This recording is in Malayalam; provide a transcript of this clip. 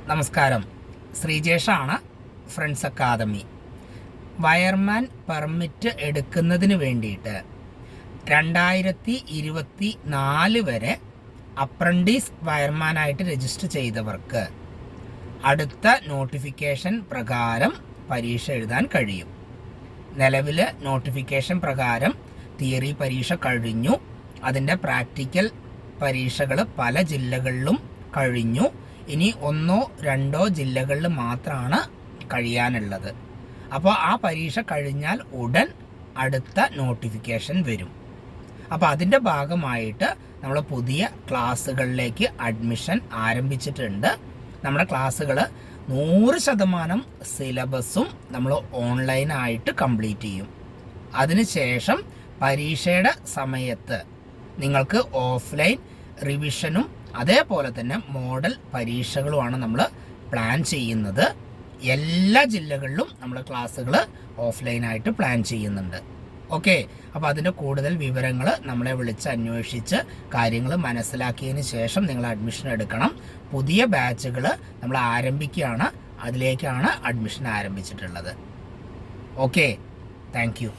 നമസ്കാരം, ശ്രീജേഷാണ്, ഫ്രണ്ട്സ് അക്കാദമി. വയർമാൻ പെർമിറ്റ് എടുക്കുന്നതിന് വേണ്ടിയിട്ട് 2024 വരെ അപ്രൻറ്റീസ് വയർമാനായിട്ട് രജിസ്റ്റർ ചെയ്തവർക്ക് അടുത്ത നോട്ടിഫിക്കേഷൻ പ്രകാരം പരീക്ഷ എഴുതാൻ കഴിയും. നിലവിൽ നോട്ടിഫിക്കേഷൻ പ്രകാരം തിയറി പരീക്ഷ കഴിഞ്ഞു, അതിൻ്റെ പ്രാക്ടിക്കൽ പരീക്ഷകൾ പല ജില്ലകളിലും കഴിഞ്ഞു. ഇനി 1-2 ജില്ലകളിൽ മാത്രമാണ് കഴിയാനുള്ളത്. അപ്പോൾ ആ പരീക്ഷ കഴിഞ്ഞാൽ ഉടൻ അടുത്ത നോട്ടിഫിക്കേഷൻ വരും. അപ്പോൾ അതിൻ്റെ ഭാഗമായിട്ട് നമ്മൾ പുതിയ ക്ലാസ്സുകളിലേക്ക് അഡ്മിഷൻ ആരംഭിച്ചിട്ടുണ്ട്. നമ്മുടെ ക്ലാസ്സുകൾ 100% സിലബസും നമ്മൾ ഓൺലൈനായിട്ട് കംപ്ലീറ്റ് ചെയ്യും. അതിനുശേഷം പരീക്ഷയുടെ സമയത്ത് നിങ്ങൾക്ക് ഓഫ്ലൈൻ റിവിഷനും അതേപോലെ തന്നെ മോഡൽ പരീക്ഷകളുമാണ് നമ്മൾ പ്ലാൻ ചെയ്യുന്നത്. എല്ലാ ജില്ലകളിലും നമ്മൾ ക്ലാസ്സുകൾ ഓഫ്ലൈനായിട്ട് പ്ലാൻ ചെയ്യുന്നുണ്ട്. ഓക്കെ, അപ്പോൾ അതിൻ്റെ കൂടുതൽ വിവരങ്ങൾ നമ്മളെ വിളിച്ച് അന്വേഷിച്ച് കാര്യങ്ങൾ മനസ്സിലാക്കിയതിന് ശേഷം നിങ്ങൾ അഡ്മിഷൻ എടുക്കണം. പുതിയ ബാച്ചുകൾ നമ്മൾ ആരംഭിക്കുകയാണ്, അതിലേക്കാണ് അഡ്മിഷൻ ആരംഭിച്ചിട്ടുള്ളത്. Okay, thank U.